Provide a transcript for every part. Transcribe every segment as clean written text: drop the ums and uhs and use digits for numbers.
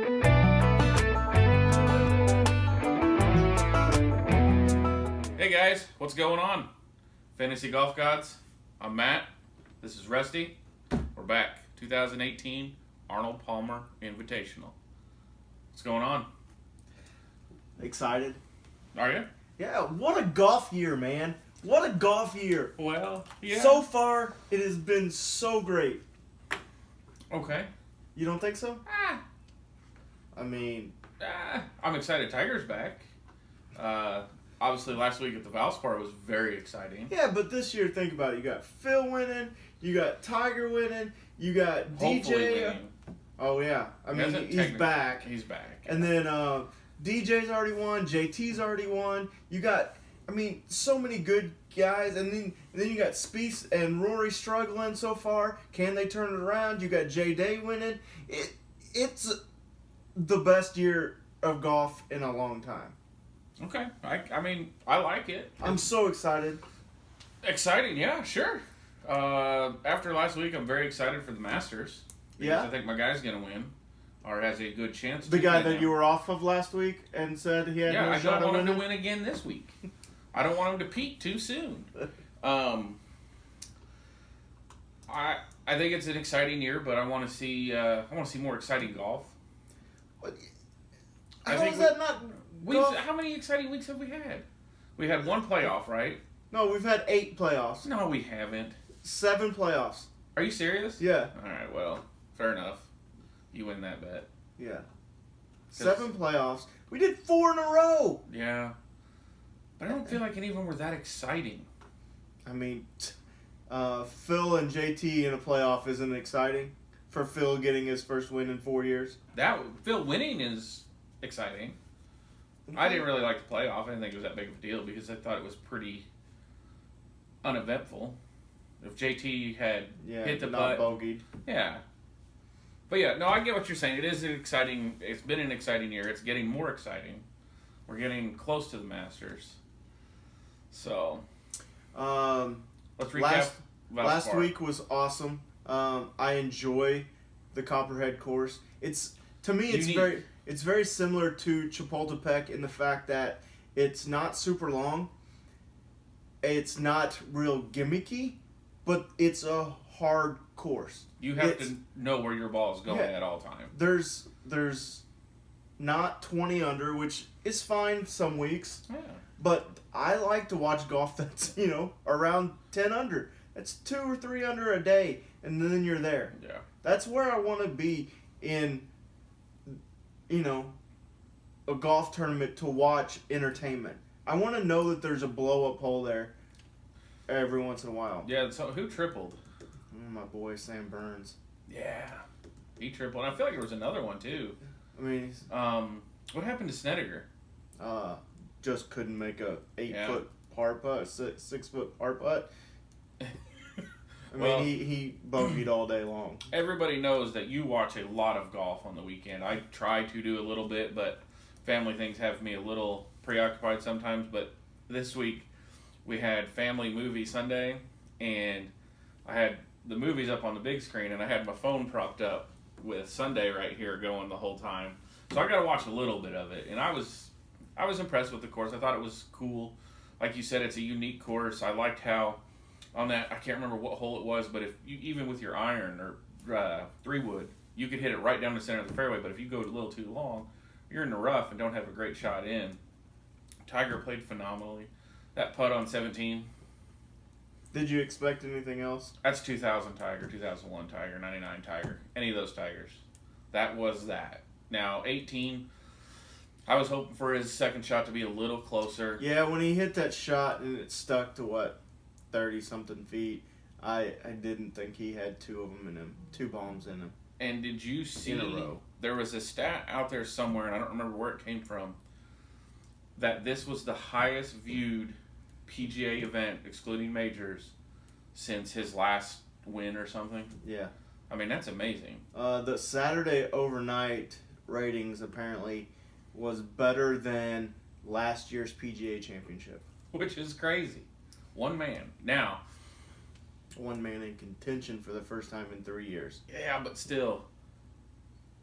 Hey guys, what's going on? Fantasy Golf Gods. I'm Matt. This is Rusty. We're back. 2018 Arnold Palmer Invitational. What's going on? Excited. Are you? Yeah, what a golf year, man. What a golf year. Well, yeah. So far, it has been so great. Okay. You don't think so? Ah. I mean... I'm excited Tiger's back. Obviously, last week at the Valspar was very exciting. Yeah, but this year, think about it. You got Phil winning. You got Tiger winning. You got Hopefully DJ. winning. Oh, yeah. I mean, he's back. He's back. And then DJ's already won. JT's already won. You got, I mean, so many good guys. And then you got Spieth and Rory struggling so far. Can they turn it around? You got J Day winning. It's the best year of golf in a long time. Okay. I mean, I like it. I'm so excited. Exciting, yeah, sure. After last week, I'm very excited for the Masters. Yeah. I think my guy's going to win, or has a good chance to The guy win that now. you were off of last week and said he had no I shot don't want at him to winning? win again this week. I don't want him to peak too soon. I think it's an exciting year, but I want to see more exciting golf. How is that not golf? How many exciting weeks have we had? We had one playoff, right? No, we've had 8 playoffs. No, we haven't. 7 playoffs. Are you serious? Yeah. All right, well, fair enough. You win that bet. Yeah. 7 playoffs. We did 4 in a row. Yeah. But I don't feel like any of them were that exciting. I mean, Phil and JT in a playoff isn't exciting. For Phil getting his first win in 4 years. Phil winning is exciting. I didn't really like the playoff. I didn't think it was that big of a deal because I thought it was pretty uneventful. If JT had hit the not putt, bogeyed. yeah. But yeah, no, I get what you're saying. It is exciting. It's been an exciting year. It's getting more exciting. We're getting close to the Masters. So, let's recap. Last week was awesome. I enjoy the Copperhead course. It's very similar to Chapultepec in the fact that it's not super long. It's not real gimmicky, but it's a hard course. You have to know where your ball is going at all times. There's not 20 under, which is fine some weeks. Yeah. But I like to watch golf that's, around 10 under. That's 2 or 3 under a day, and then you're there. Yeah. That's where I want to be in, a golf tournament to watch entertainment. I want to know that there's a blow-up hole there every once in a while. Yeah, so who tripled? My boy, Sam Burns. Yeah. He tripled. And I feel like there was another one, too. I mean, what happened to Snedeker? Just couldn't make a 8-foot par putt, 6-foot par putt. I mean, he bogeyed all day long. Everybody knows that you watch a lot of golf on the weekend. I try to do a little bit, but family things have me a little preoccupied sometimes. But this week, we had family movie Sunday, and I had the movies up on the big screen, and I had my phone propped up with Sunday right here going the whole time. So I got to watch a little bit of it, and I was impressed with the course. I thought it was cool. Like you said, it's a unique course. I liked how on that, I can't remember what hole it was, but if you, even with your iron or 3-wood, you could hit it right down the center of the fairway. But if you go a little too long, you're in the rough and don't have a great shot in. Tiger played phenomenally. That putt on 17. Did you expect anything else? That's 2000 Tiger, 2001 Tiger, 99 Tiger. Any of those Tigers. That was that. Now, 18, I was hoping for his second shot to be a little closer. Yeah, when he hit that shot and it stuck to, 30-something feet, I didn't think he had 2 of them in him, 2 bombs in him. And did you see, in a row. There was a stat out there somewhere, and I don't remember where it came from, that this was the highest viewed PGA event, excluding majors, since his last win or something. Yeah. I mean, that's amazing. The Saturday overnight ratings apparently was better than last year's PGA Championship. Which is crazy. One man. Now. One man in contention for the first time in 3 years. Yeah, but still.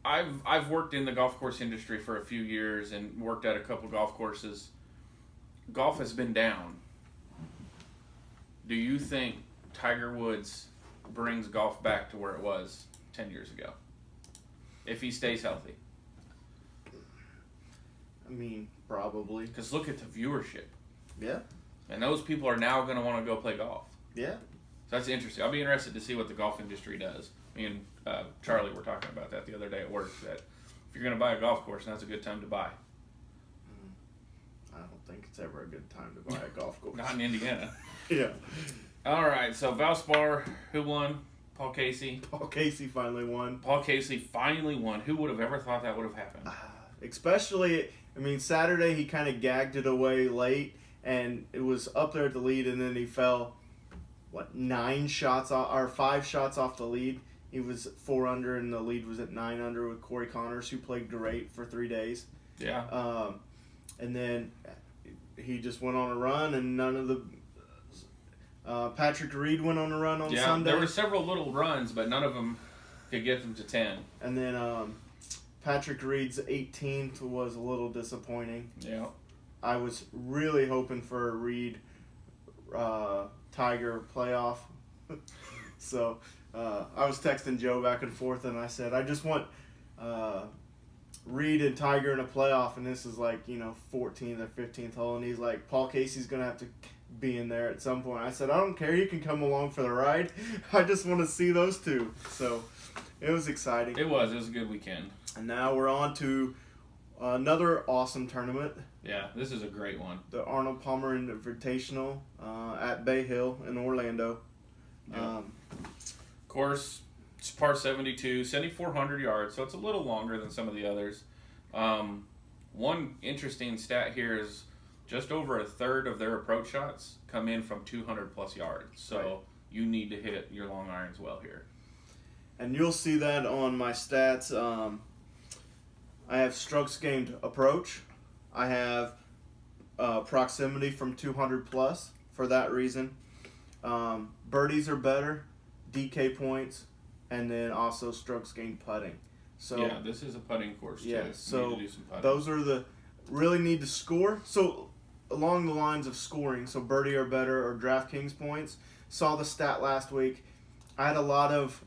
I've worked in the golf course industry for a few years and worked at a couple golf courses. Golf has been down. Do you think Tiger Woods brings golf back to where it was 10 years ago? If he stays healthy. I mean, probably. Because look at the viewership. Yeah. And those people are now going to want to go play golf. Yeah. So that's interesting. I'll be interested to see what the golf industry does. Me and Charlie were talking about that the other day at work, that if you're going to buy a golf course, now's a good time to buy. I don't think it's ever a good time to buy a golf course. Not in Indiana. Yeah. All right, so Valspar, who won? Paul Casey. Paul Casey finally won. Paul Casey finally won. Who would have ever thought that would have happened? Especially, I mean, Saturday he kind of gagged it away late, and it was up there at the lead, and then he fell, 5 shots off the lead. He was 4 under, and the lead was at 9 under with Corey Connors, who played great for 3 days. Yeah. And then he just went on a run, and none of the Patrick Reed went on a run on Sunday. There were several little runs, but none of them could get them to 10. And then Patrick Reed's 18th was a little disappointing. Yeah. I was really hoping for a Reed Tiger playoff. So I was texting Joe back and forth, and I said, I just want Reed and Tiger in a playoff, and this is 14th or 15th hole, and he's like, Paul Casey's going to have to be in there at some point. I said, I don't care, you can come along for the ride. I just want to see those two. So it was exciting. It was a good weekend. And now we're on to another awesome tournament. Yeah, this is a great one. The Arnold Palmer Invitational at Bay Hill in Orlando. Yeah. Course, it's par 72, 7,400 yards, so it's a little longer than some of the others. One interesting stat here is just over a third of their approach shots come in from 200 plus yards. So right. You need to hit your long irons well here. And you'll see that on my stats. I have strokes gained approach. I have proximity from 200 plus for that reason. Birdies are better, DK points, and then also strokes gained putting. So yeah, this is a putting course too. Yeah, so need to do some putting. Those are the really need to score. So along the lines of scoring, so birdie or better or DraftKings points. Saw the stat last week. I had a lot of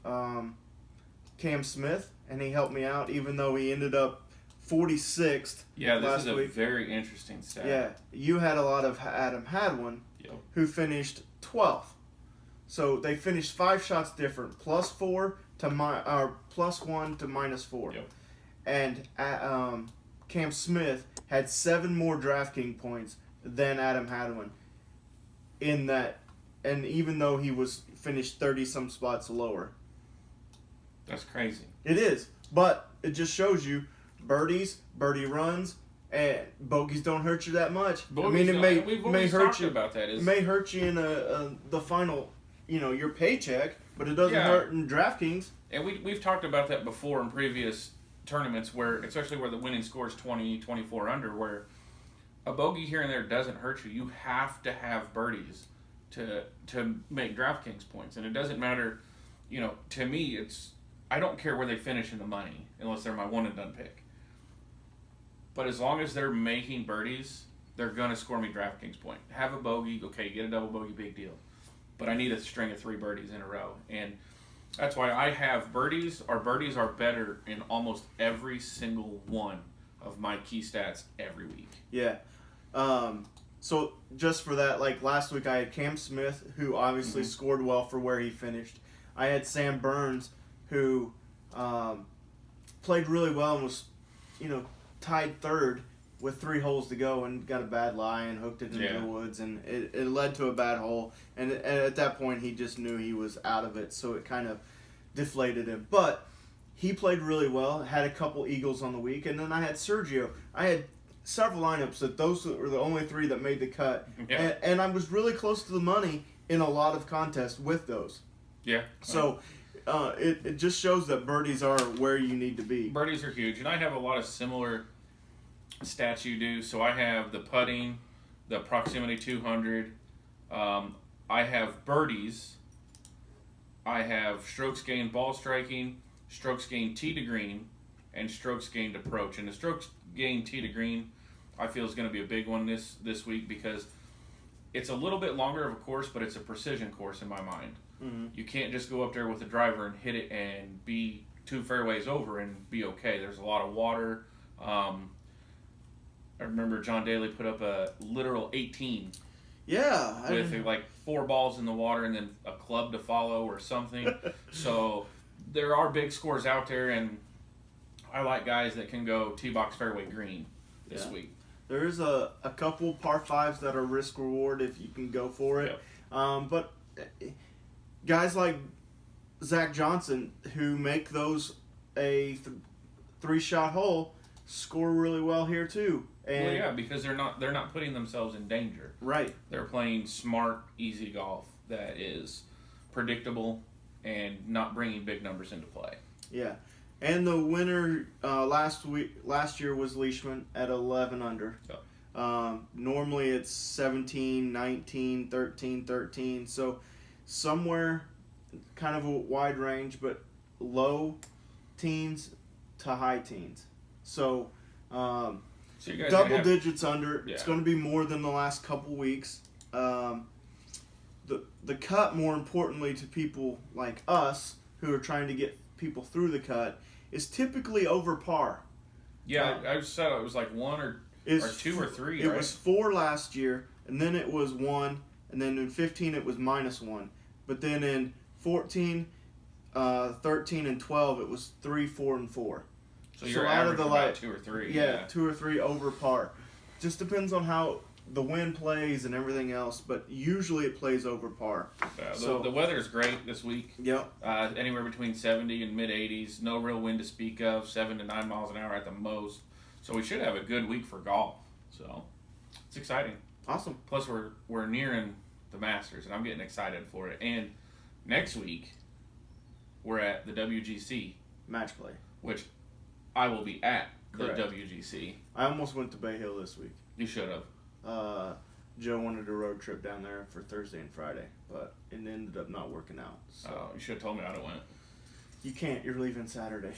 Cam Smith, and he helped me out, even though he ended up 46th. Yeah, this last is a week. Very interesting stat. Yeah, you had a lot of Adam Hadwin, yep. who finished 12th. So they finished 5 shots different, +4 to +1 to -4. Yep. And Cam Smith had 7 more DraftKings points than Adam Hadwin in that, and even though he was finished 30-some spots lower. That's crazy. It is, but it just shows you birdie runs, and bogeys don't hurt you that much. Bogeys it may hurt you about that. It may hurt you in the final, your paycheck, but it doesn't hurt in DraftKings. And we've talked about that before in previous tournaments, especially where the winning score is 20, 24 under, where a bogey here and there doesn't hurt you. You have to have birdies to make DraftKings points, and it doesn't matter. To me, I don't care where they finish in the money unless they're my one and done pick. But as long as they're making birdies, they're gonna score me DraftKings point. Have a bogey, okay, get a double bogey, big deal. But I need a string of 3 birdies in a row, and that's why I have birdies. Our birdies are better in almost every single one of my key stats every week. Yeah. So just for that, last week I had Cam Smith, who obviously scored well for where he finished. I had Sam Burns, who played really well and was, tied third with 3 holes to go and got a bad lie and hooked it into the woods, and it led to a bad hole. And at that point, he just knew he was out of it, so it kind of deflated him. But he played really well, had a couple eagles on the week, and then I had Sergio. I had several lineups that those were the only 3 that made the cut, and I was really close to the money in a lot of contests with those. Yeah. So it just shows that birdies are where you need to be. Birdies are huge, and I have a lot of similar stats you do. So I have the putting, the proximity 200. I have birdies. I have strokes gained ball striking, strokes gained tee to green, and strokes gained approach. And the strokes gained tee to green, I feel, is going to be a big one this week because it's a little bit longer of a course, but it's a precision course in my mind. Mm-hmm. You can't just go up there with a driver and hit it and be 2 fairways over and be okay. There's a lot of water. I remember John Daly put up a literal 18. Yeah. With like 4 balls in the water and then a club to follow or something. So there are big scores out there, and I like guys that can go tee box fairway green this week. There's a couple par 5s that are risk reward if you can go for it. Yep. But guys like Zach Johnson, who make those a 3-shot hole, score really well here too. And because they're not putting themselves in danger. Right. They're playing smart, easy golf that is predictable and not bringing big numbers into play. Yeah. And the winner last year was Leishman at 11 under. Yep. Normally it's 17, 19, 13, 13. So somewhere kind of a wide range, but low teens to high teens. So you guys double digits under. Yeah. It's going to be more than the last couple weeks. The cut, more importantly to people like us who are trying to get people through the cut, is typically over par. Yeah, I said it was like 1 or 2 or 3, It right? was 4 last year, and then it was 1, and then in 15 it was -1. But then in 14, 13, and 12 it was 3, 4, and 4. So you're averaging about 2 or 3. Yeah, 2 or 3 over par. Just depends on how the wind plays and everything else, but usually it plays over par. The weather's great this week. Yep. Anywhere between 70 and mid-80s. No real wind to speak of. 7 to 9 miles an hour at the most. So we should have a good week for golf. So it's exciting. Awesome. Plus we're nearing the Masters, and I'm getting excited for it. And next week we're at the WGC match play, which I will be at. Correct. The WGC. I almost went to Bay Hill this week. You should have. Joe wanted a road trip down there for Thursday and Friday, but it ended up not working out. So you should have told me I'd have went. You can't. You're leaving Saturday.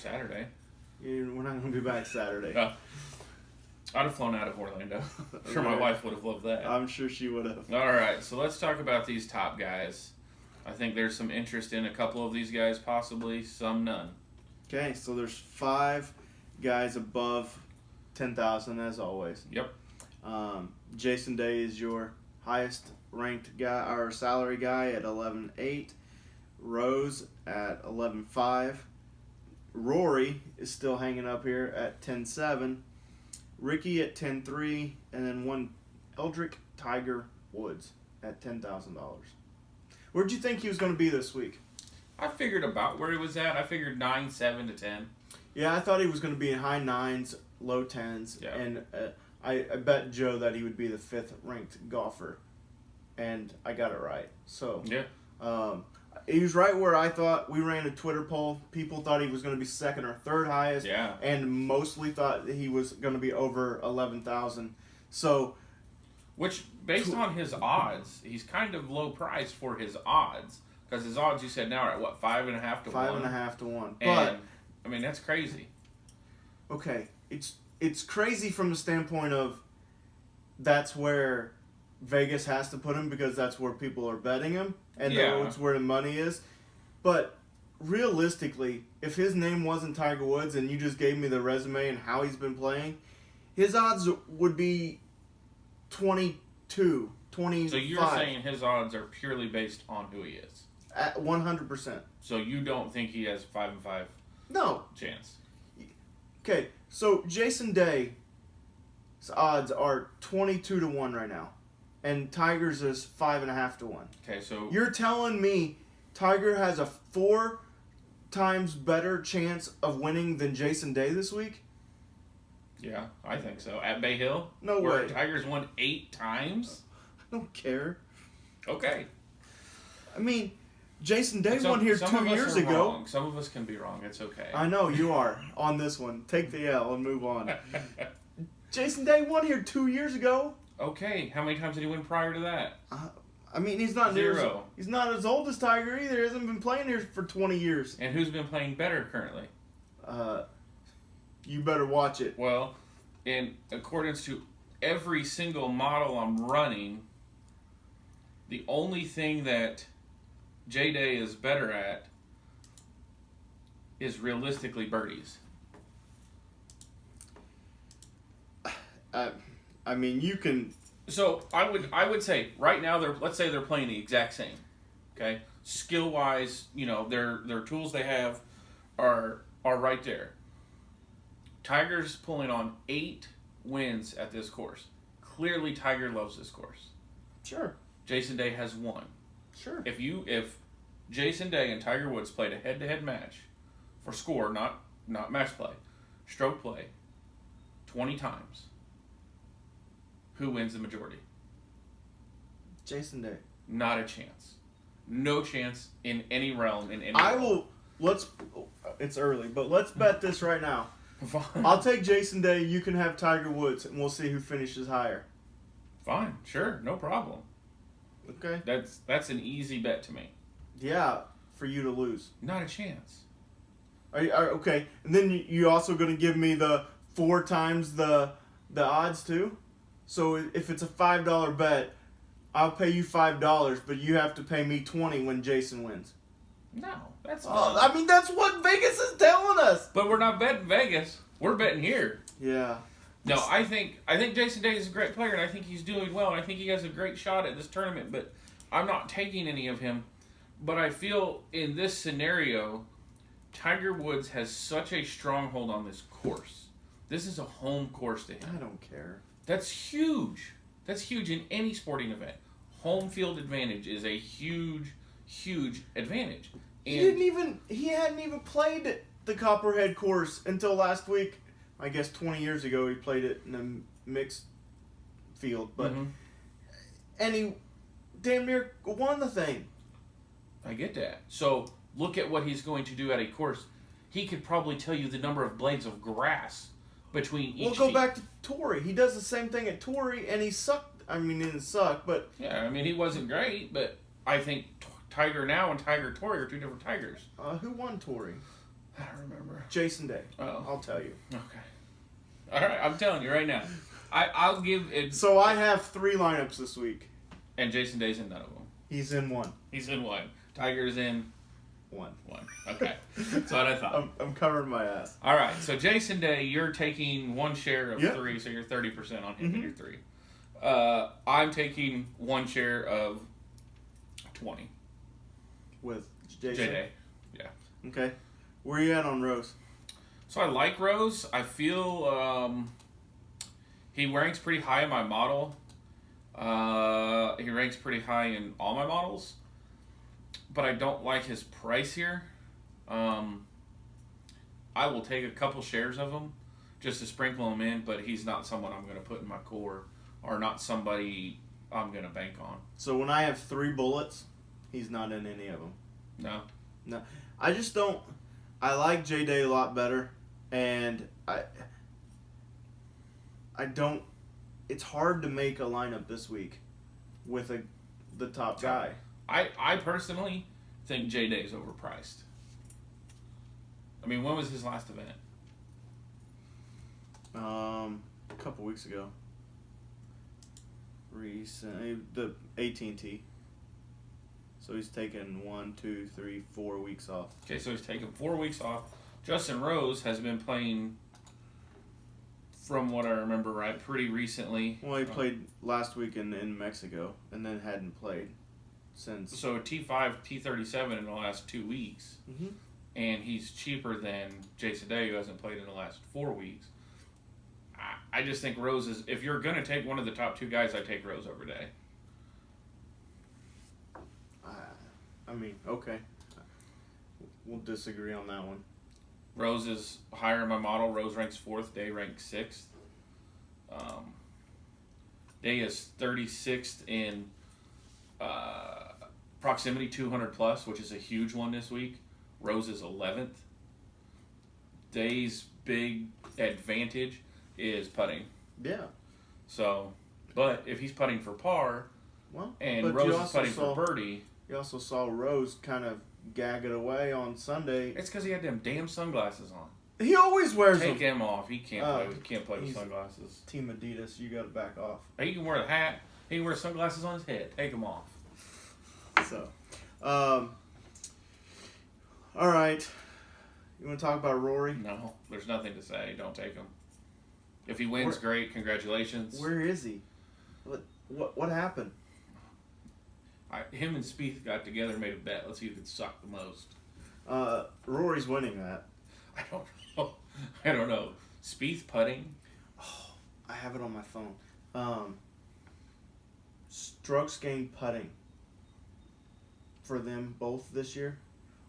We're not going to be back Saturday. I'd have flown out of Orlando. I'm sure my wife would have loved that. I'm sure she would have. All right, so let's talk about these top guys. I think there's some interest in a couple of these guys, possibly, some none. Okay, so there's 5 guys above 10,000 as always. Yep. Jason Day is your highest ranked guy, or salary guy at 11.8. Rose at 11.5. Rory is still hanging up here at 10.7. Ricky at 10.3, and then one Eldrick Tiger Woods at $10,000. Where'd you think he was going to be this week? I figured about where he was at. I figured 9, 7 to 10. Yeah, I thought he was going to be in high 9s, low 10s, yeah. And I bet Joe that he would be the 5th ranked golfer, and I got it right. So yeah, he was right where I thought. We ran a Twitter poll. People thought he was going to be 2nd or 3rd highest, and mostly thought that he was going to be over 11,000. So, which based on his odds, he's kind of low priced for his odds, because his odds you said now are at what, 5.5 to 1. 5.5 to 1. But I mean that's crazy. Okay, it's crazy from the standpoint of that's where Vegas has to put him because that's where people are betting him and that's where the money is. But realistically, if his name wasn't Tiger Woods and you just gave me the resume and how he's been playing, his odds would be 22, 25. So you're saying his odds are purely based on who he is? At 100%. So you don't think he has 5 and 5? No. Chance. Okay, so Jason Day's odds are 22 to 1 right now, and Tiger's is 5.5 to 1. Okay, so you're telling me Tiger has a 4 times better chance of winning than Jason Day this week? Yeah, I think so. At Bay Hill? No where way. Tiger's won 8 times? I don't care. Okay. I mean, Jason Day won here 2 years ago. Wrong. Some of us can be wrong. It's okay. I know you are on this one. Take the L and move on. Jason Day won here 2 years ago. Okay. How many times did he win prior to that? I mean, he's not 0. He's not as old as Tiger either. He hasn't been playing here for 20 years. And who's been playing better currently? you better watch it. Well, in accordance to every single model I'm running, the only thing that J-Day is better at is realistically birdies. I mean, you can. So I would say right now let's say they're playing the exact same. Okay, skill wise, their tools they have are right there. Tiger's pulling on 8 wins at this course. Clearly, Tiger loves this course. Sure. Jason Day has 1. Sure. If Jason Day and Tiger Woods played a head-to-head match for score, not match play, stroke play, 20 times, who wins the majority? Jason Day. Not a chance. No chance in any realm. It's early, but let's bet this right now. Fine. I'll take Jason Day. You can have Tiger Woods, and we'll see who finishes higher. Fine, sure, no problem. Okay. That's an easy bet to me. Yeah, for you to lose. Not a chance. Okay, and then you also going to give me the 4 times the odds too? So if it's a $5 bet, I'll pay you $5, but you have to pay me $20 when Jason wins. No, that's I mean, that's what Vegas is telling us. But we're not betting Vegas. We're betting here. Yeah. No, I think Jason Day is a great player, and I think he's doing well, and I think he has a great shot at this tournament, but I'm not taking any of him. But I feel in this scenario, Tiger Woods has such a stronghold on this course. This is a home course to him. I don't care. That's huge. That's huge in any sporting event. Home field advantage is a huge, huge advantage. And He hadn't even played the Copperhead course until last week. I guess 20 years ago he played it in a mixed field, but and he damn near won the thing. I get that. So look at what he's going to do at a course. He could probably tell you the number of blades of grass between each. We'll go back to Torrey. He does the same thing at Torrey, and he sucked. I mean, he didn't suck, but yeah, I mean he wasn't great, but I think Tiger now and Tiger Torrey are 2 different Tigers. Who won Torrey? I don't remember. Jason Day. Oh, I'll tell you. Okay. All right, I'm telling you right now. I'll give it. So I have 3 lineups this week. And Jason Day's in none of them. He's in 1. He's in 1. Tiger's in 1. Okay, that's what I thought. I'm covering my ass. All right, so Jason Day, you're taking 1 share of 3, so you're 30% on him and you're 3. I'm taking 1 share of 20. With Jason? J-Day, yeah. Okay. Where are you at on Rose? So I like Rose. I feel he ranks pretty high in my model. He ranks pretty high in all my models. But I don't like his price here. I will take a couple shares of him just to sprinkle him in, but he's not someone I'm going to put in my core or not somebody I'm going to bank on. So when I have 3 bullets, he's not in any of them. No. I just don't. I like J-Day a lot better, and I don't. It's hard to make a lineup this week with the top guy. I personally think J-Day is overpriced. I mean, when was his last event? A couple weeks ago. Recently, the AT&T. So he's taken 1, 2, 3, 4 weeks off. Okay, so he's taken 4 weeks off. Justin Rose has been playing, from what I remember, right, pretty recently. Well, he played last week in Mexico, and then hadn't played since. So T5, T37 in the last 2 weeks. Mm-hmm. And he's cheaper than Jason Day, who hasn't played in the last 4 weeks. I just think Rose is, if you're going to take one of the top 2 guys, I take Rose over Day. I mean, okay. We'll disagree on that one. Rose is higher in my model. Rose ranks 4th. Day ranks 6th. Day is 36th in proximity 200 plus, which is a huge one this week. Rose is 11th. Day's big advantage is putting. Yeah. So, but if he's putting for par, and Rose is putting for birdie. You also saw Rose kind of gag it away on Sunday. It's because he had them damn sunglasses on. He always wears Take them. him off. He can't play with sunglasses. Team Adidas, you got to back off. He can wear the hat. He can wear sunglasses on his head. Take them off. So, all right. You want to talk about Rory? No, there's nothing to say. Don't take him. If he wins, great. Congratulations. Where is he? What happened? Him and Spieth got together and made a bet. Let's see who can suck the most. Rory's winning that. I don't know. Spieth putting? Oh, I have it on my phone. Strokes gained putting for them both this year.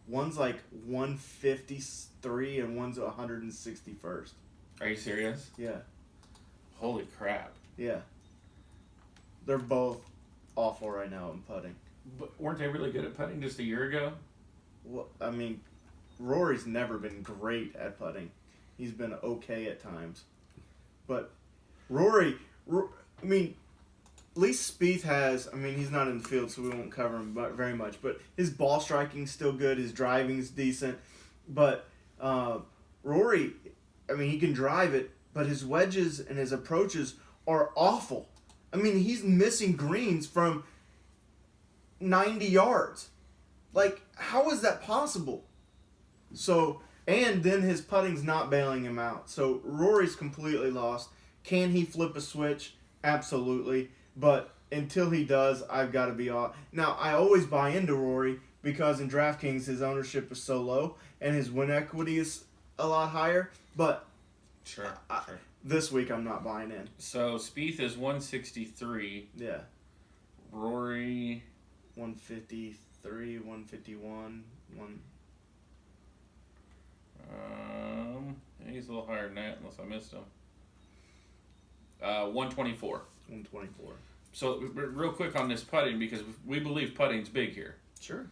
One's like 153 and one's 161st. Are you serious? Yeah. Holy crap. Yeah. They're both awful right now in putting. But weren't they really good at putting just a year ago? Well, I mean, Rory's never been great at putting. He's been okay at times. But Rory, I mean, at least Spieth has, I mean, he's not in the field, so we won't cover him very much, but his ball striking's still good, his driving's decent. But Rory, I mean, he can drive it, but his wedges and his approaches are awful. I mean, he's missing greens from 90 yards. Like, how is that possible? So, and then his putting's not bailing him out. So, Rory's completely lost. Can he flip a switch? Absolutely. But until he does, I've got to be off. Now, I always buy into Rory because in DraftKings, his ownership is so low and his win equity is a lot higher. But sure. This week, I'm not buying in. So, Spieth is 163. Yeah. Rory... 153, 151, he's a little higher than that, unless I missed him. 124. 124. So, real quick on this putting, because we believe putting's big here. Sure.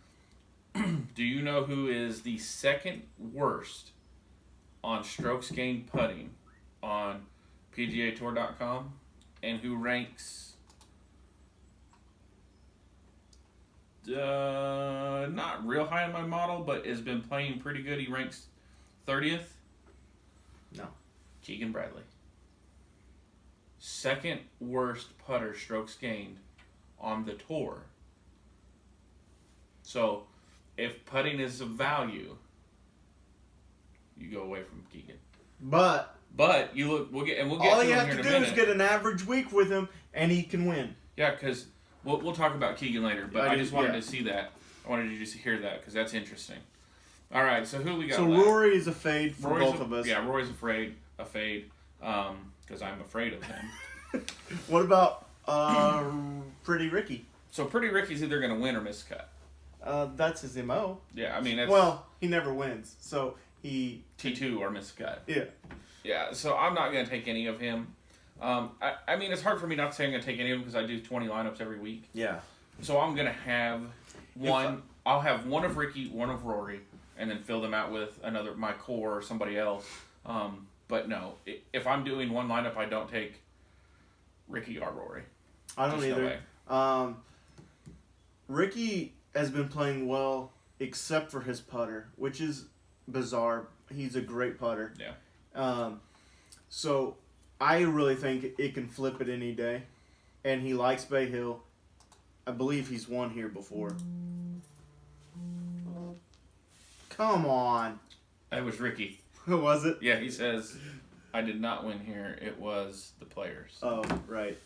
Do you know who is the second worst on strokes gained putting on PGAtour.com, and who ranks not real high in my model, but has been playing pretty good? He ranks 30th. No. Keegan Bradley. Second worst putter strokes gained on the tour. So, if putting is of value, you go away from Keegan. But you look. We'll get all to you him have here to in a do minute. is get an average week with him, and he can win. Yeah, because we'll talk about Keegan later. But I just wanted to see that. I wanted you to just hear that because that's interesting. All right, so who we got? So left? Rory is a fade for both of us. Yeah, Rory's a fade, because I'm afraid of him. What about Pretty Ricky? So Pretty Ricky's either going to win or miss cut. That's his MO. Yeah, I mean, well, he never wins, so he T2 or miss cut. Yeah. Yeah, so I'm not going to take any of him. I mean, it's hard for me not to say I'm going to take any of them because I do 20 lineups every week. Yeah. So I'm going to have one. I'll have one of Ricky, one of Rory, and then fill them out with my core or somebody else. But no, if I'm doing one lineup, I don't take Ricky or Rory. I don't either. No Ricky has been playing well, except for his putter, which is bizarre. He's a great putter. Yeah. So I really think it can flip it any day, and he likes Bay Hill. I believe he's won here before. Come on. That was Ricky. Who was it? Yeah, he says, I did not win here. It was the players. Oh, right.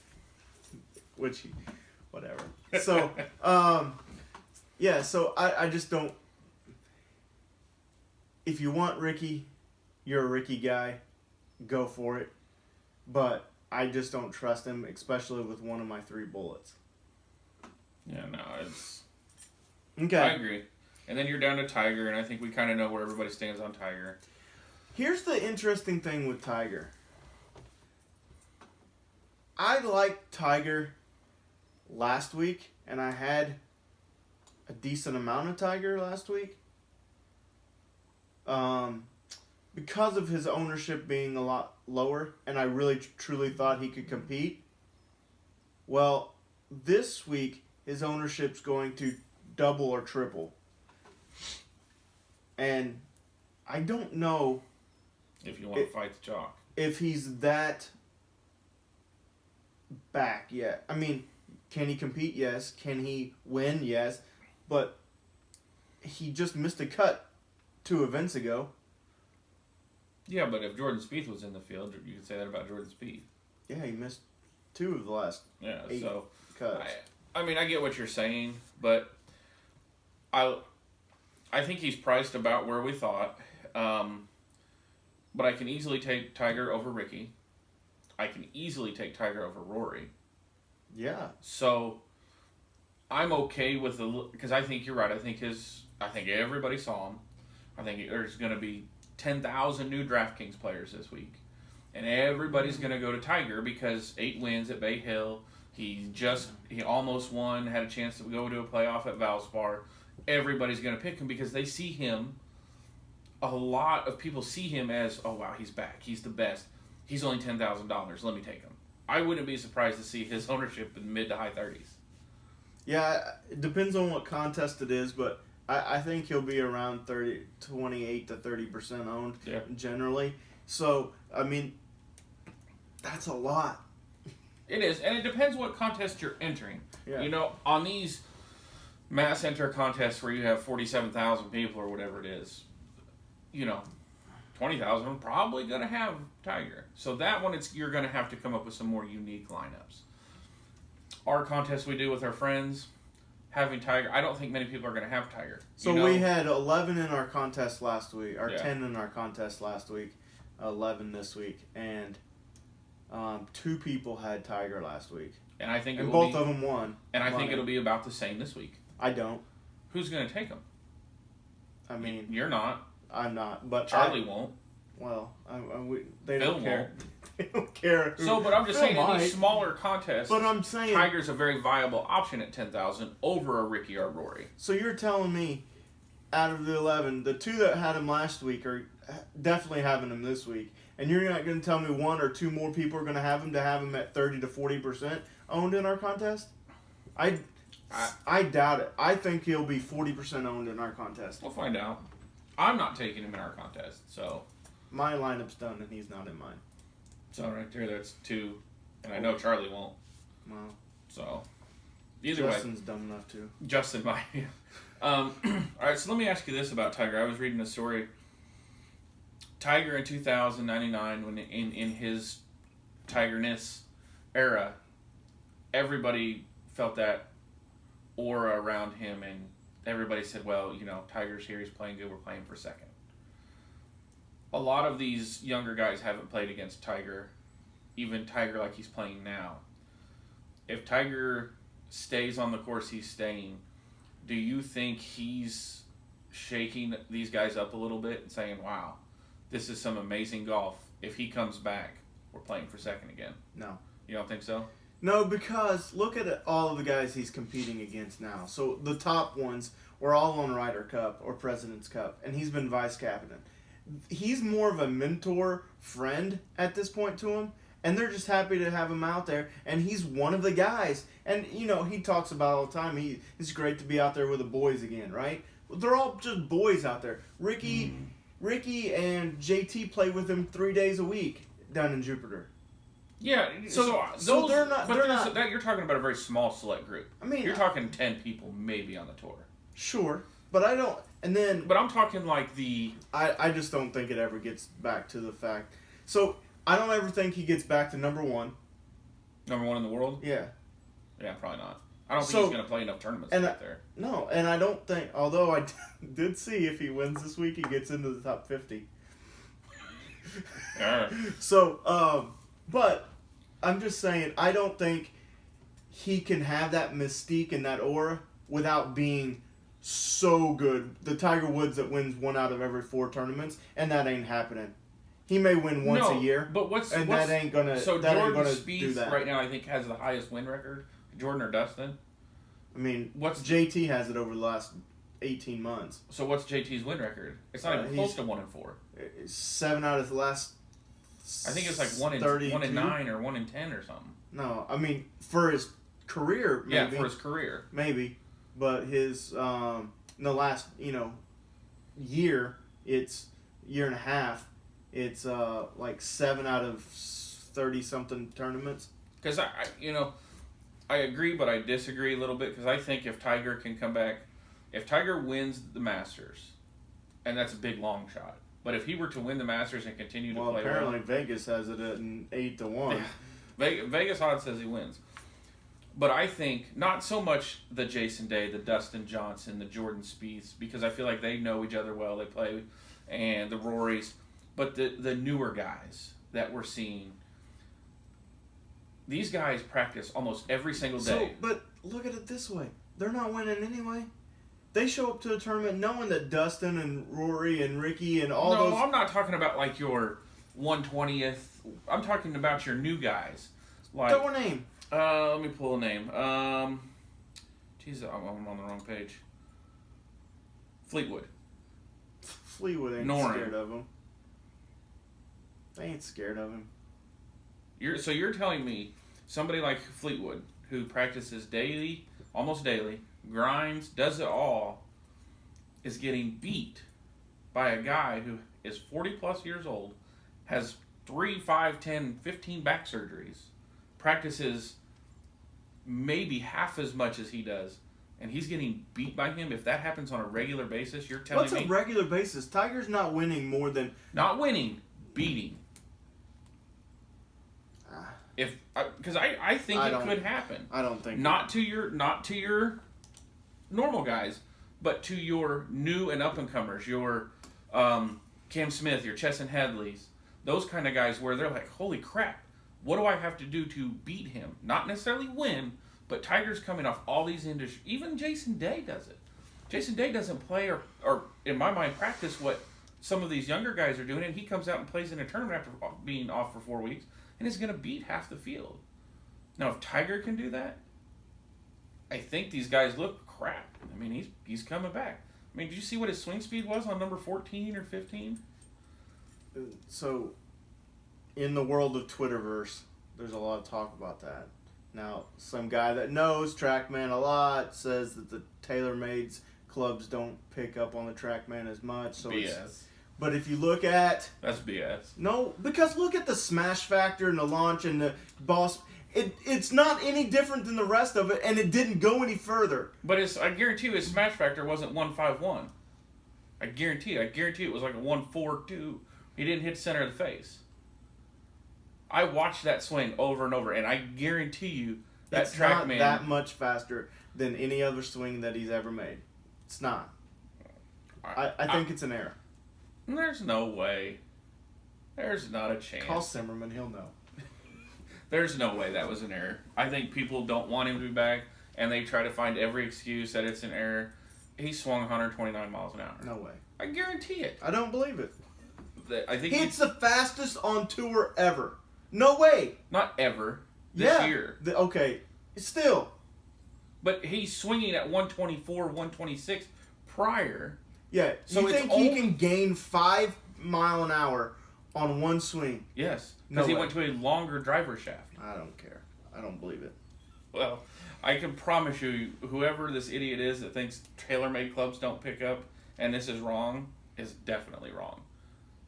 Whatever. So, yeah, so I just don't. If you want Ricky, you're a Ricky guy, go for it. But I just don't trust him, especially with one of my 3 bullets. Yeah, no, it's... Okay. I agree. And then you're down to Tiger, and I think we kind of know where everybody stands on Tiger. Here's the interesting thing with Tiger. I liked Tiger last week, and I had a decent amount of Tiger last week. Because of his ownership being a lot lower, and I really truly thought he could compete. Well, this week, his ownership's going to double or triple. And I don't know If you want to fight the chalk. If he's that back, yeah. I mean, can he compete? Yes. Can he win? Yes. But he just missed a cut 2 events ago. Yeah, but if Jordan Spieth was in the field, you could say that about Jordan Spieth. Yeah, he missed 2 of the last 8 cuts. I mean, I get what you're saying, but I think he's priced about where we thought. But I can easily take Tiger over Ricky. I can easily take Tiger over Rory. Yeah. So I'm okay with because I think you're right. I think everybody saw him. I think there's going to be 10,000 new DraftKings players this week, and everybody's going to go to Tiger because 8 wins at Bay Hill. He almost won, had a chance to go to a playoff at Valspar. Everybody's going to pick him because they see him. A lot of people see him as, oh wow, he's back. He's the best. He's only $10,000. Let me take him. I wouldn't be surprised to see his ownership in mid to high 30s. Yeah, it depends on what contest it is, but I think he'll be around 28 to 30% owned generally. So, I mean, that's a lot. It is, and it depends what contest you're entering. Yeah. You know, on these mass enter contests where you have 47,000 people or whatever it is, 20,000 are probably going to have Tiger. So that one, you're going to have to come up with some more unique lineups. Our contest we do with our friends, having Tiger, I don't think many people are going to have Tiger. So we had 11 in our contest last week, or 10 in our contest last week, 11 this week, and 2 people had Tiger last week. And I think both of them won. And I think it'll be about the same this week. I don't. Who's going to take them? I mean, you're not. I'm not, but Charlie won't. Well, they Phil don't care. Won't. They don't care. But I'm just saying, in these smaller contests, but I'm saying Tiger's a very viable option at 10,000 over a Ricky or Rory. So you're telling me, out of the 11, the 2 that had him last week are definitely having him this week, and you're not going to tell me 1 or 2 more people are going to have him at 30 to 40% owned in our contest? I doubt it. I think he'll be 40% owned in our contest. We'll find out. I'm not taking him in our contest, so. My lineup's done, and he's not in mine. So right there, that's 2. And I know Charlie won't. Well. So, either way. Justin's dumb enough to. Justin might. All right, so let me ask you this about Tiger. I was reading a story. Tiger in 2099, when in his Tigerness era, everybody felt that aura around him, and everybody said, well, Tiger's here, he's playing good, we're playing for second. A lot of these younger guys haven't played against Tiger, even Tiger like he's playing now. If Tiger stays on the course he's staying, do you think he's shaking these guys up a little bit and saying, wow, this is some amazing golf? If he comes back, we're playing for second again. No. You don't think so? No, because look at all of the guys he's competing against now. So the top ones were all on Ryder Cup or President's Cup, and he's been vice captain. He's more of a mentor friend at this point to him, and they're just happy to have him out there, and he's one of the guys. And, he talks about all the time, it's great to be out there with the boys again, right? They're all just boys out there. Ricky and JT play with him 3 days a week down in Jupiter. Yeah, so they're not. You're talking about a very small select group. I mean, you're talking 10 people maybe on the tour. Sure, but I don't. And then, but I'm talking like the. I just don't think it ever gets back to the fact. So I don't ever think he gets back to number 1. Number 1 in the world? Yeah. Yeah, probably not. I don't think he's going to play enough tournaments to get there. No, and I don't think. Although I did see if he wins this week, he gets into the top 50. Yeah. So, but I'm just saying, I don't think he can have that mystique and that aura without being so good. The Tiger Woods that wins 1 out of every 4 tournaments, and that ain't happening. He may win once a year, but that ain't gonna. So that Jordan ain't gonna Spieth do that right now, I think, has the highest win record. Jordan or Dustin? I mean, JT has it over the last 18 months. So what's JT's win record? It's not even close to 1 and 4. 7 out of the last. I think it's like 1 in 9 or 1 in 10 or something. No, I mean for his career. Maybe, yeah, for his career, maybe, but his in the last year, it's year and a half. it's like 7 out of 30 something tournaments. Because I agree, but I disagree a little bit. Because I think if Tiger can come back, if Tiger wins the Masters, and that's a big long shot. But if he were to win the Masters and continue to play well, apparently Vegas has it at an 8-1. Vegas odds says he wins. But I think not so much the Jason Day, the Dustin Johnson, the Jordan Spieths, because I feel like they know each other well. They play, and the Rorys, but the newer guys that we're seeing. These guys practice almost every single day. But look at it this way: they're not winning anyway. They show up to the tournament knowing that Dustin and Rory and Ricky and all those... No, I'm not talking about like your 120th. I'm talking about your new guys. Like, throw a name. Let me pull a name. Jeez, I'm on the wrong page. Fleetwood. Fleetwood ain't scared of him. They ain't scared of him. You're telling me somebody like Fleetwood, who practices daily, almost daily, grinds, does it all, is getting beat by a guy who is 40 plus years old, has 3, 5, 10, 15 back surgeries, practices maybe half as much as he does, and he's getting beat by him. If that happens on a regular basis, you're telling me... What's a regular basis? Tiger's not winning more than... Not winning, beating. Because I think it could happen. I don't think... Not to your normal guys, but to your new and up-and-comers, your Cam Smith, your Chesson Headleys, those kind of guys where they're like, holy crap, what do I have to do to beat him? Not necessarily win, but Tiger's coming off all these industries. Even Jason Day does it. Jason Day doesn't play or in my mind, practice what some of these younger guys are doing, and he comes out and plays in a tournament after being off for 4 weeks, and is going to beat half the field. Now, if Tiger can do that, I think these guys look crap. I mean, he's coming back. I mean, did you see what his swing speed was on number 14 or 15? So, in the world of Twitterverse, there's a lot of talk about that. Now, some guy that knows TrackMan a lot says that the TaylorMade's clubs don't pick up on the TrackMan as much. So BS. But if you look at... That's BS. No, because look at the smash factor and the launch and the boss... It's not any different than the rest of it, and it didn't go any further. But I guarantee you his smash factor wasn't 151. I guarantee it was like a 142. He didn't hit center of the face. I watched that swing over and over, and I guarantee you that it's not that much faster than any other swing that he's ever made. It's not. I think it's an error. There's no way. There's not a chance. Call Simmerman, he'll know. There's no way that was an error. I think people don't want him to be back, and they try to find every excuse that it's an error. He swung 129 miles an hour. No way. I guarantee it. I don't believe it. I think it's the fastest on tour ever. No way. Not ever. This year. Okay. Still. But he's swinging at 124, 126 prior. Yeah. So you think he can gain 5 mile an hour on one swing? Yes. Because he went to a longer driver shaft. I don't care. I don't believe it. Well, I can promise you, whoever this idiot is that thinks TaylorMade clubs don't pick up, and this is wrong, is definitely wrong.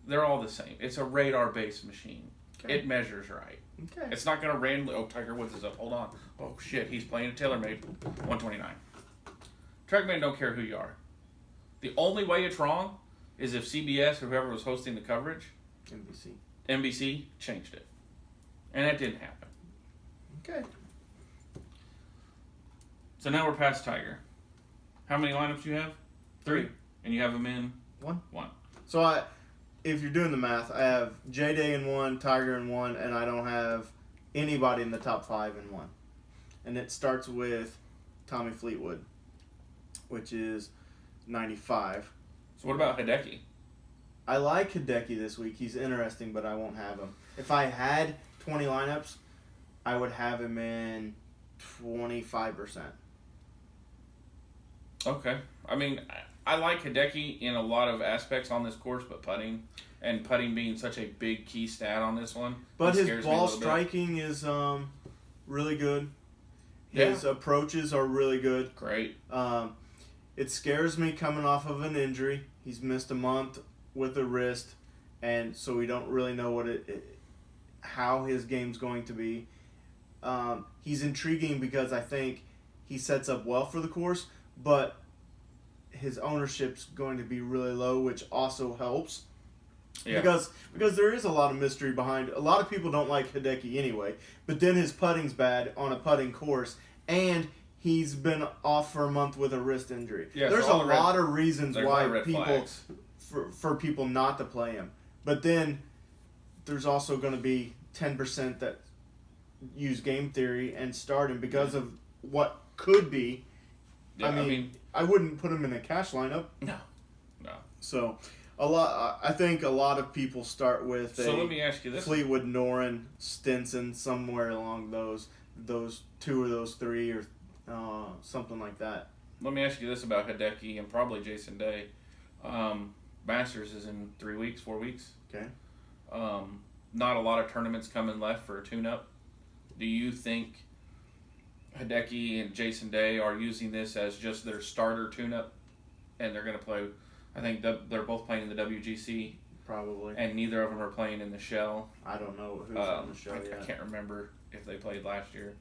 They're all the same. It's a radar-based machine. Okay. It measures right. Okay. It's not going to randomly, Tiger Woods is up, hold on. Oh, shit, he's playing a TaylorMade 129. TrackMan don't care who you are. The only way it's wrong is if CBS or whoever was hosting the coverage, NBC changed it. And that didn't happen. Okay. So now we're past Tiger. How many lineups do you have? 3. And you have them in? 1. 1. So if you're doing the math, I have J-Day in 1, Tiger in 1, and I don't have anybody in the top 5 in 1. And it starts with Tommy Fleetwood, which is 95. So what about Hideki? I like Hideki this week. He's interesting, but I won't have him. If I had 20 lineups, I would have him in 25%. Okay. I mean, I like Hideki in a lot of aspects on this course, but putting being such a big key stat on this one. But his ball striking is really good. His approaches are really good. Great. It scares me coming off of an injury. He's missed a month with a wrist, and so we don't really know how his game's going to be. He's intriguing because I think he sets up well for the course, but his ownership's going to be really low, which also helps. Yeah. Because there is a lot of mystery behind. A lot of people don't like Hideki anyway, but then his putting's bad on a putting course, and he's been off for a month with a wrist injury. Yeah, there's a lot of reasons why people for people not to play him. But then there's also going to be 10% that use game theory and start him because of what could be. Yeah, I mean, I wouldn't put him in a cash lineup. No. So, I think a lot of people start with let me ask you this: Fleetwood, Noren, Stenson, somewhere along those two or those three or something like that. Let me ask you this about Hideki and probably Jason Day. Masters is in 3 weeks, 4 weeks. Okay. Not a lot of tournaments coming left for a tune-up. Do you think Hideki and Jason Day are using this as just their starter tune-up, and they're going to play? I think they're both playing in the WGC. Probably. And neither of them are playing in the Shell. I don't know who's on the Shell yet. I can't remember if they played last year.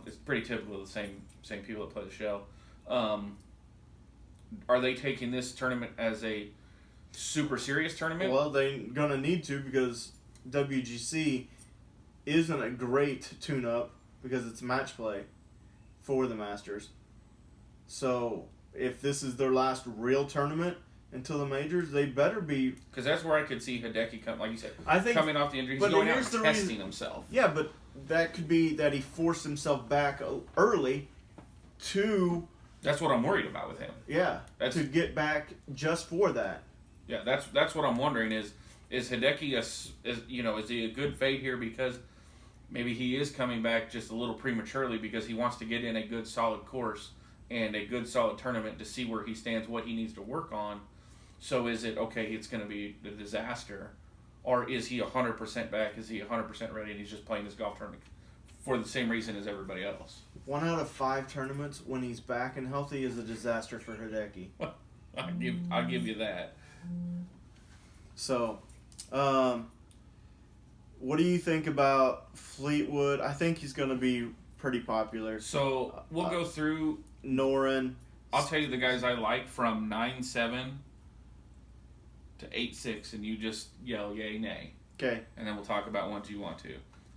It's pretty typical of the same people that play the Shell. Are they taking this tournament as a super serious tournament? Well, they're going to need to because WGC isn't a great tune-up because it's match play for the Masters. So if this is their last real tournament until the majors, they better be... Because that's where I could see Hideki, like you said, coming off the injury. He's going out and testing himself. Yeah, but that could be that he forced himself back early to... That's what I'm worried about with him. Yeah, to get back just for that. Yeah, that's what I'm wondering is Hideki is he a good fade here because maybe he is coming back just a little prematurely because he wants to get in a good solid course and a good solid tournament to see where he stands, what he needs to work on. So is it okay? It's going to be a disaster, or is he 100% back? Is he 100% ready and he's just playing his golf tournament for the same reason as everybody else? 1 out of 5 tournaments when he's back and healthy is a disaster for Hideki. I'll give you that. So, what do you think about Fleetwood? I think he's going to be pretty popular. So we'll go through Noren. I'll tell you the guys I like from 9-7 to 8-6, and you just yell yay nay. Okay. And then we'll talk about ones you want to.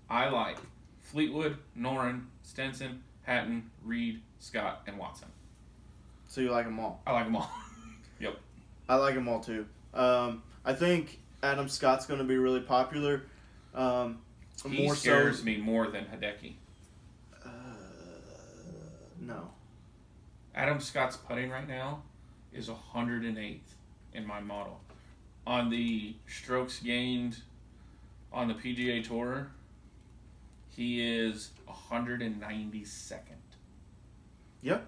I like Fleetwood, Noren, Stenson, Hatton, Reed, Scott, and Watson. So you like them all? I like them all. Yep. I like them all too. I think Adam Scott's going to be really popular. He scares me more than Hideki. No. Adam Scott's putting right now is 108th in my model. On the strokes gained on the PGA Tour, he is 192nd. Yep.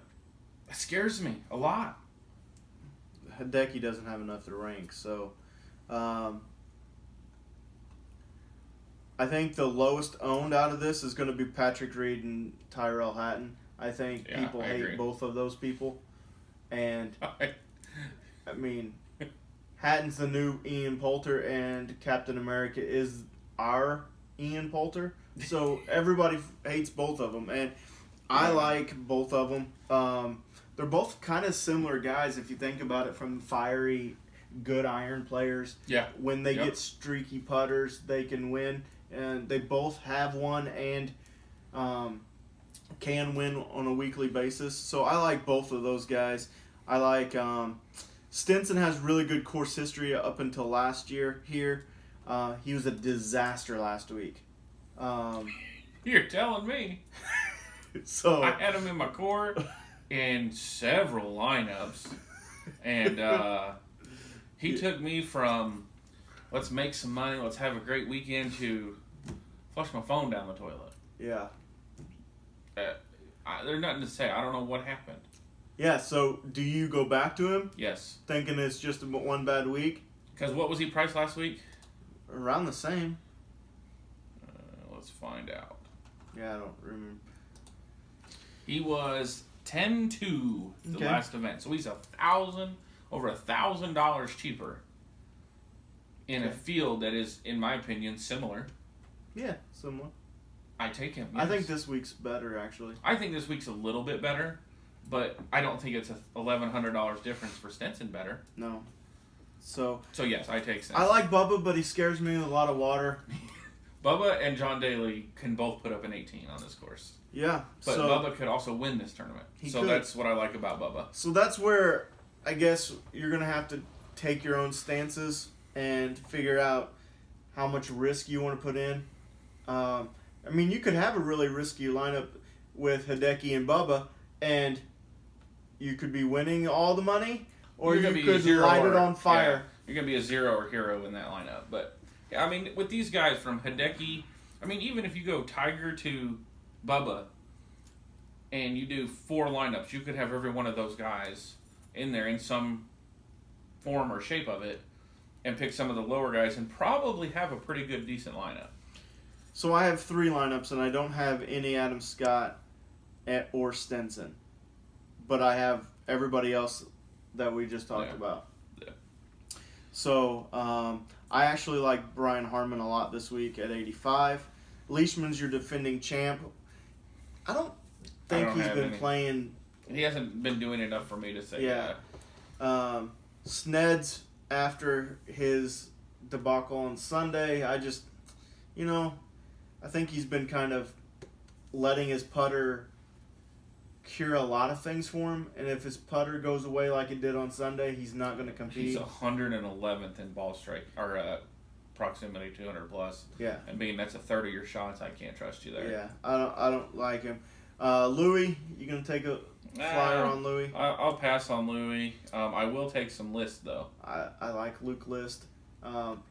That scares me a lot. Hideki doesn't have enough to rank, so I think the lowest owned out of this is going to be Patrick Reed and Tyrell Hatton. I think people hate both of those people. And, I mean, Hatton's the new Ian Poulter, and Captain America is our Ian Poulter. So everybody hates both of them. And I like both of them. They're both kind of similar guys if you think about it, from fiery, good iron players. Yeah. When they get streaky putters, they can win. And they both have one and can win on a weekly basis. So I like both of those guys. I like Stenson has really good course history up until last year here. He was a disaster last week. You're telling me. So I had him in my core in several lineups. And he took me from let's make some money, let's have a great weekend to flush my phone down the toilet. Yeah. There's nothing to say. I don't know what happened. Yeah, so do you go back to him? Yes. Thinking it's just one bad week? Because what was he priced last week? Around the same. Let's find out. Yeah, I don't remember. He was 10-2 the last event. So he's over $1,000 cheaper. in a field that is, in my opinion, similar. Yeah, similar. I take him. Yes. I think this week's better, actually. I think this week's a little bit better, but I don't think it's a $1,100 difference for Stenson better. No. So yes, I take Stenson. I like Bubba, but he scares me with a lot of water. Bubba and John Daly can both put up an 18 on this course. Yeah. But Bubba could also win this tournament. That's what I like about Bubba. So that's where I guess you're going to have to take your own stances and figure out how much risk you want to put in. I mean, you could have a really risky lineup with Hideki and Bubba, and you could be winning all the money, or you could light it on fire. Yeah, you're going to be a zero or hero in that lineup. But, yeah, I mean, with these guys from Hideki, I mean, even if you go Tiger to Bubba and you do 4 lineups, you could have every one of those guys in there in some form or shape of it and pick some of the lower guys and probably have a pretty good, decent lineup. So I have 3 lineups, and I don't have any Adam Scott or Stenson. But I have everybody else that we just talked about. Yeah. So I actually like Brian Harmon a lot this week at 85. Leishman's your defending champ. I don't think he's been playing. He hasn't been doing enough for me to say. Yeah. Sned's after his debacle on Sunday. I think he's been kind of letting his putter cure a lot of things for him, and if his putter goes away like it did on Sunday, he's not going to compete. He's 111th in ball strike or proximity 200 plus. Yeah, and being that's a third of your shots, I can't trust you there. Yeah, I don't like him. Louis, you going to take a flyer on Louis? I'll pass on Louis. I will take some List though. I like Luke List.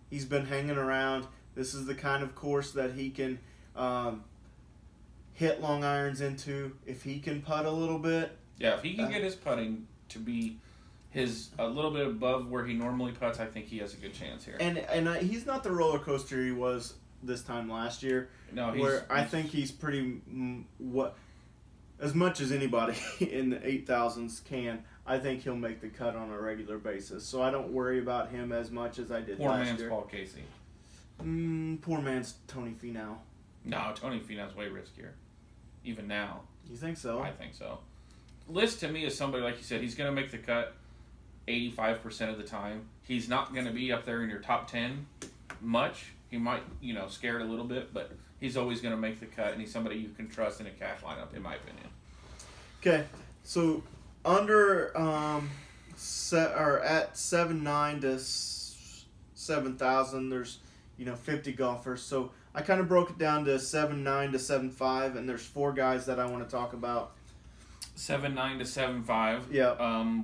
He's been hanging around. This is the kind of course that he can hit long irons into if he can putt a little bit. Yeah, if he can get his putting to be a little bit above where he normally putts, I think he has a good chance here. And he's not the roller coaster he was this time last year. No, I think he's pretty as much as anybody in the 8,000s can. I think he'll make the cut on a regular basis. So I don't worry about him as much as I did last year. Poor man's Paul Casey. Poor man's Tony Finau. No, Tony Finau's way riskier. Even now. You think so? I think so. List to me is somebody, like you said, he's going to make the cut 85% of the time. He's not going to be up there in your top 10 much. He might, scare it a little bit, but he's always going to make the cut, and he's somebody you can trust in a cash lineup, in my opinion. Okay, so under at 7,900 to 7,000, there's 50 golfers. So I kind of broke it down to 7,900 to 7,500, and there's 4 guys that I want to talk about. 7,900 to 7,500. Yeah.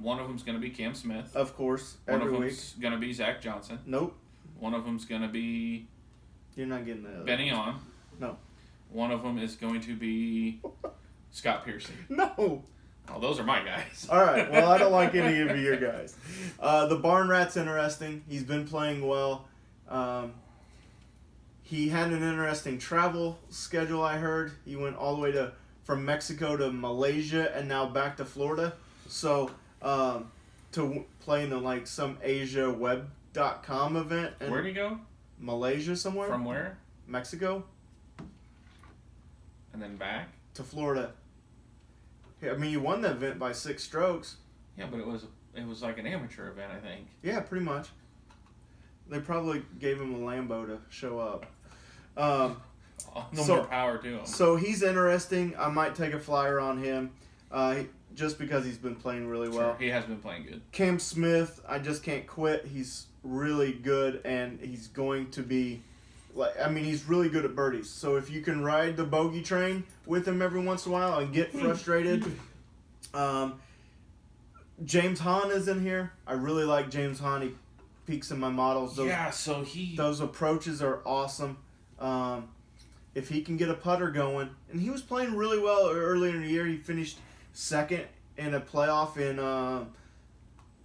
One of them's going to be Cam Smith. Of course. One of them's going to be Zach Johnson. Nope. One of them's going to be. You're not getting the other. Benny On. No. One of them is going to be Scott Pearson. No. Oh, those are my guys. All right. Well, I don't like any of your guys. The Barn Rat's interesting. He's been playing well. He had an interesting travel schedule, I heard. He went all the way from Mexico to Malaysia and now back to Florida. So, to play in some AsiaWeb.com event. And where'd he go? Malaysia somewhere. From where? Mexico. And then back? To Florida. I mean, you won the event by 6 strokes. Yeah, but it was like an amateur event, I think. Yeah, pretty much. They probably gave him a Lambo to show up. More power to him. So he's interesting. I might take a flyer on him just because he's been playing really well. Sure, he has been playing good. Cam Smith, I just can't quit. He's really good, and he's going to be... he's really good at birdies. So if you can ride the bogey train with him every once in a while and get frustrated... James Hahn is in here. I really like James Hahn. He peaks in my models. Those approaches are awesome. If he can get a putter going, and he was playing really well earlier in the year. He finished second in a playoff in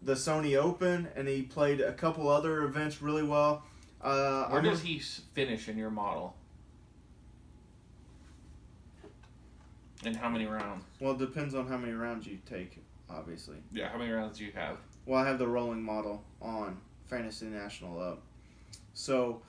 the Sony Open, and he played a couple other events really well. Where does he finish in your model? And how many rounds? Well, it depends on how many rounds you take, obviously. Yeah, how many rounds do you have? Well, I have the rolling model on Fantasy National up. So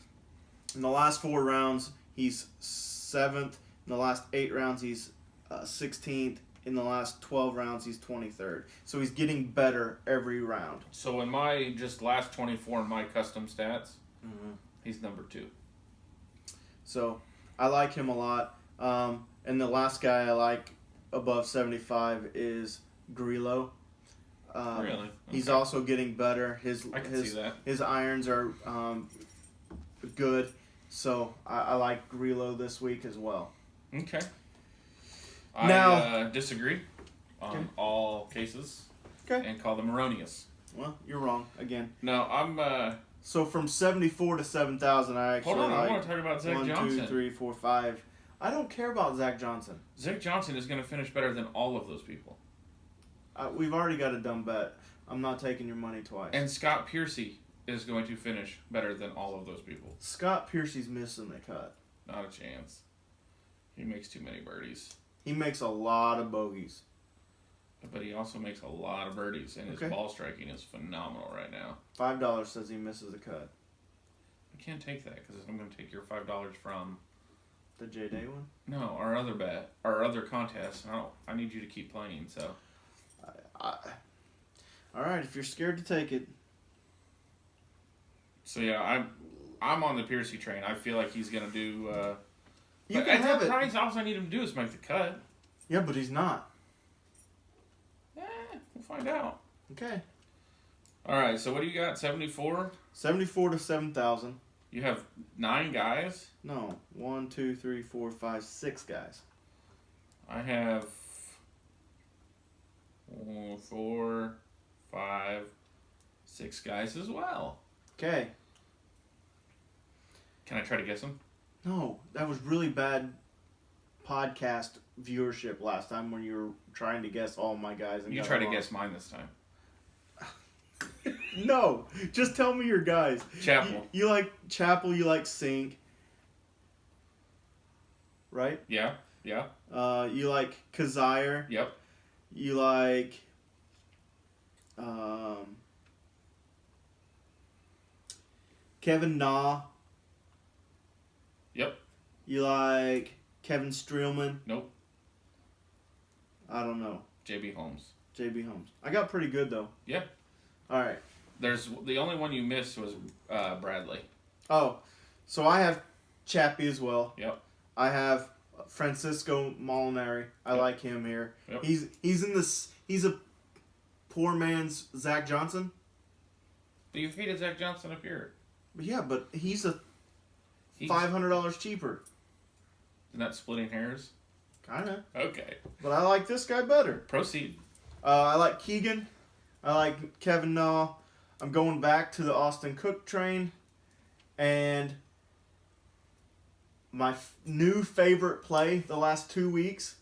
in the last 4 rounds, he's 7th. In the last 8 rounds, he's 16th. In the last 12 rounds, he's 23rd. So he's getting better every round. So in my just last 24 in my custom stats, he's number 2. So I like him a lot. And the last guy I like above 75 is Grillo. Really? Okay. He's also getting better. I can see that. His irons are good. So I like Grillo this week as well. Okay. Now, I disagree on all cases. Okay. And call them erroneous. Well, you're wrong again. No, I'm. So from 74 to 7,000, I actually Hold on, like I want to talk about Zach 1, Johnson. 2, 3, 4, 5. I don't care about Zach Johnson. Zach Johnson is going to finish better than all of those people. We've already got a dumb bet. I'm not taking your money twice. And Scott Piercy is going to finish better than all of those people. Scott Piercy's missing the cut. Not a chance. He makes too many birdies. He makes a lot of bogeys. But he also makes a lot of birdies, and his ball striking is phenomenal right now. $5 says he misses the cut. I can't take that because I'm going to take your $5 from the J Day one. No, our other bet, our other contest. I need you to keep playing. So, all right, if you're scared to take it. So yeah, I'm on the Piercy train. I feel like he's going to do. You can have it. Price, all I need him to do is make the cut. Yeah, but he's not. We'll find out. Okay. All right, so what do you got? 74? 74 to 7,000. You have 9 guys? No. 1, 2, 3, 4, 5, 6 guys. I have 4, 5, 6 guys as well. Okay. Can I try to guess them? No, that was really bad podcast viewership last time when you were trying to guess all my guys. And you try to guess mine this time. No, just tell me your guys. Chappell. You like Chappell, you like Sink. Right? Yeah. You like Kazire. Yep. You like Kevin Na. Yep. You like Kevin Streelman. Nope. I don't know. JB Holmes. JB Holmes. I got pretty good though. Yeah. All right. There's the only one you missed was Bradley. Oh, so I have Chappie as well. Yep. I have Francisco Molinari. I like him here. Yep. He's in this. He's a poor man's Zach Johnson. But you hated Zach Johnson up here. Yeah, but he's $500 cheaper. Isn't that splitting hairs? Kinda. Okay. But I like this guy better. Proceed. I like Keegan. I like Kevin Na. I'm going back to the Austin Cook train. And my new favorite play the last 2 weeks.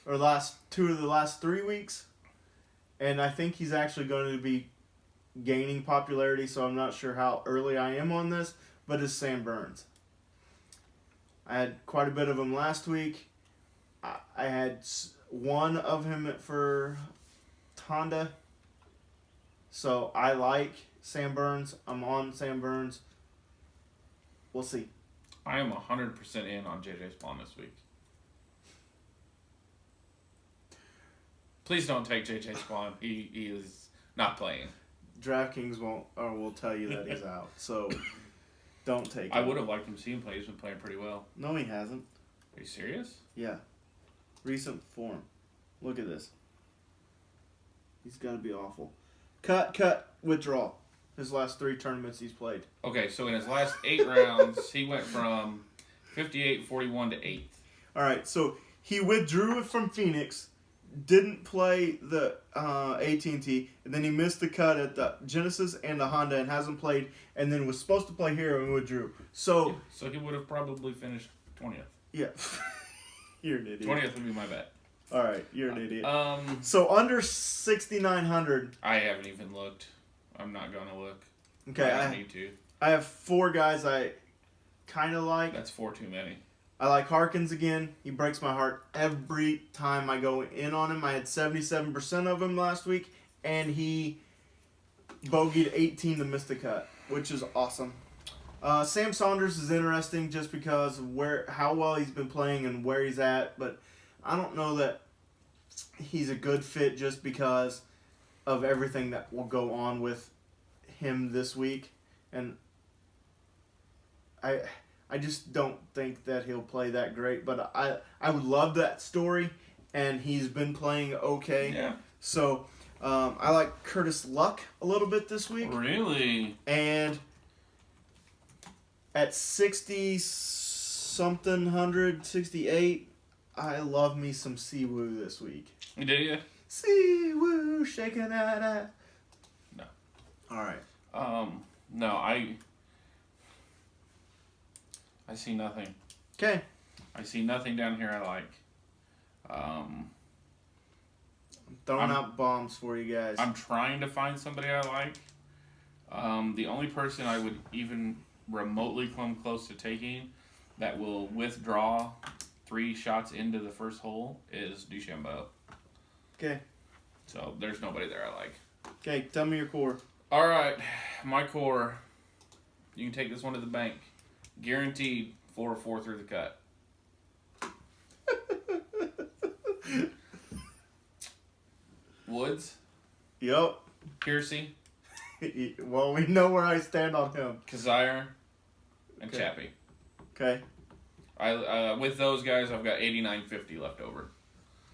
Or last 2 of the last 3 weeks. And I think he's actually going to be gaining popularity, so I'm not sure how early I am on this, but it's Sam Burns. I had quite a bit of him last week. I had one of him for Honda. So I like Sam Burns. I'm on Sam Burns. We'll see. I am 100% in on JJ Spawn this week. Please don't take JJ Spawn. He is not playing. DraftKings will tell you that he's out. So don't take him. I would have liked him to see him play. He's been playing pretty well. No, he hasn't. Are you serious? Yeah. Recent form. Look at this. He's got to be awful. Cut, withdraw. His last 3 tournaments he's played. Okay, so in his last 8 rounds, he went from 58, 41 to 8th. All right, so he withdrew from Phoenix, didn't play the AT&T, and then he missed the cut at the Genesis and the Honda and hasn't played, and then was supposed to play here and withdrew. So he would have probably finished 20th. Yeah. You're an idiot. 20th would be my bet. All right, you're an idiot. So under 6,900. I haven't even looked. I'm not gonna look. Okay, I don't need to. I have 4 guys I kind of like. That's 4 too many. I like Harkins again. He breaks my heart every time I go in on him. I had 77% of him last week, and he bogeyed 18 to miss the cut, which is awesome. Sam Saunders is interesting just because of how well he's been playing and where he's at, but I don't know that he's a good fit just because of everything that will go on with him this week, and I just don't think that he'll play that great. But I would love that story, and he's been playing okay. Yeah. So I like Curtis Luck a little bit this week. Really? And at 60-something, 68, I love me some Siwoo this week. Do you? Siwoo, shaking that ass. No. All right. No, I see nothing. Okay. I see nothing down here I like. I'm throwing out bombs for you guys. I'm trying to find somebody I like. The only person I would even remotely come close to taking that will withdraw 3 shots into the first hole is DeChambeau. Okay. So there's nobody there I like. Okay, tell me your core. All right, my core. You can take this one to the bank. Guaranteed 4 or 4 through the cut. Woods. Yep. Piercy. Well, we know where I stand on him. Kazire. And Okay. Chappie. Okay. I with those guys, I've got 89.50 left over.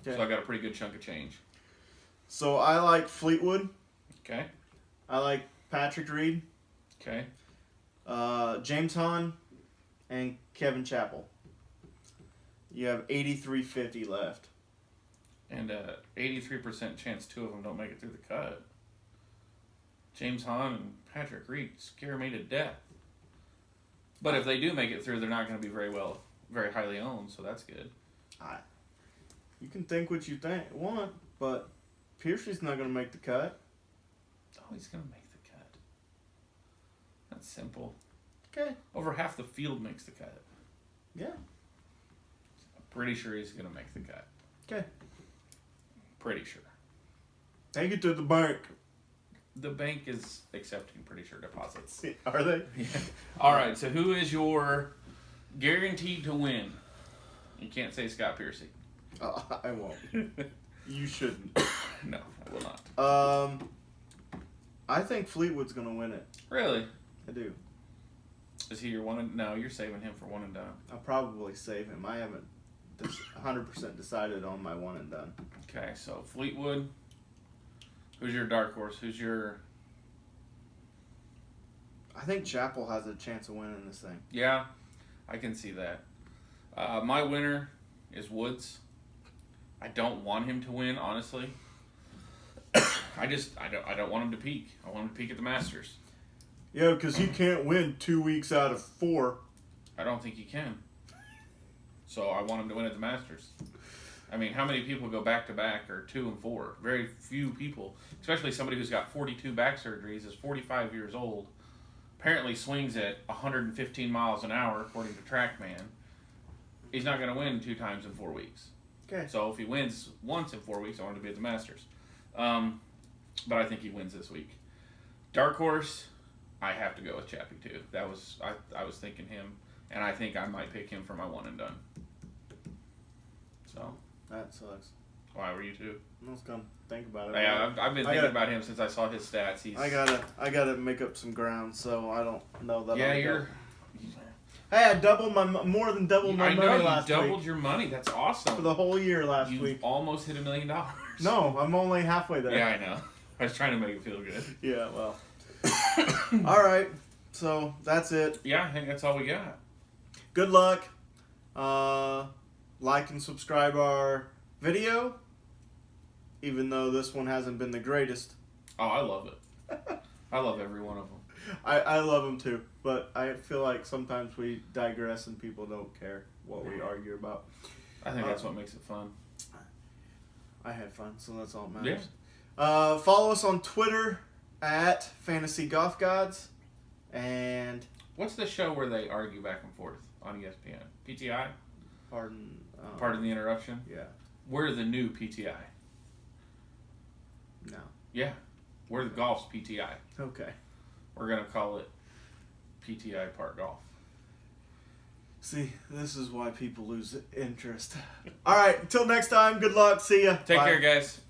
Okay. So I got a pretty good chunk of change. So I like Fleetwood. Okay. I like Patrick Reed. Okay. James Hahn, and Kevin Chappell. You have 83.50 left. And 83% chance 2 of them don't make it through the cut. James Hahn and Patrick Reed scare me to death. But if they do make it through, they're not going to be very highly owned, so that's good. You can think what you want, but Piercy's not going to make the cut. Oh, he's going to make the cut. That's simple. Okay. Over half the field makes the cut. Yeah. I'm pretty sure he's going to make the cut. Okay. Pretty sure. Take it to the bank. The bank is accepting pretty sure deposits. Are they? Yeah. All right, so who is your guaranteed to win? You can't say Scott Piercy. I won't. You shouldn't. No, I will not. I think Fleetwood's going to win it. Really? I do. Is he your one and... No, you're saving him for one and done. I'll probably save him. I haven't 100% decided on my one and done. Okay, so Fleetwood. Who's your dark horse? Who's your... I think Chappell has a chance of winning this thing. Yeah, I can see that. My winner is Woods. I don't want him to win, honestly. I don't want him to peak. I want him to peak at the Masters. Yeah, because he can't win 2 weeks out of 4. I don't think he can. So I want him to win at the Masters. I mean, how many people go back-to-back or 2 and 4? Very few people. Especially somebody who's got 42 back surgeries, is 45 years old, apparently swings at 115 miles an hour, according to TrackMan. He's not going to win 2 times in 4 weeks. Okay. So if he wins once in 4 weeks, I want him to be at the Masters. But I think he wins this week. Dark horse, I have to go with Chappie too. I was thinking him, and I think I might pick him for my one and done. So That sucks. why were you too? I was gonna think about it. Yeah, I've been thinking about him since I saw his stats. I gotta make up some ground, so I don't know that. Yeah, Hey, I doubled more than doubled my money last week. I know you doubled your money. That's awesome. For the whole year last You week. almost hit $1 million. No, I'm only halfway there. Yeah, I know. I was trying to make it feel good. Yeah, well. All right, so that's it. Yeah, I think that's all we got. Good luck. Like and subscribe our video, even though this one hasn't been the greatest. Oh, I love it. I love every one of them. I love them too, but I feel like sometimes we digress and people don't care what we argue about. I think that's what makes it fun. I had fun, so that's all that matters. Yeah. Follow us on Twitter at Fantasy Golf Gods, and what's the show where they argue back and forth on ESPN? PTI? Pardon the interruption? Yeah. We're the new PTI. No. Yeah. We're the golf's PTI. Okay. We're going to call it PTI Park Golf. See, this is why people lose interest. All right, until next time, good luck. See ya. Take Bye. care, guys.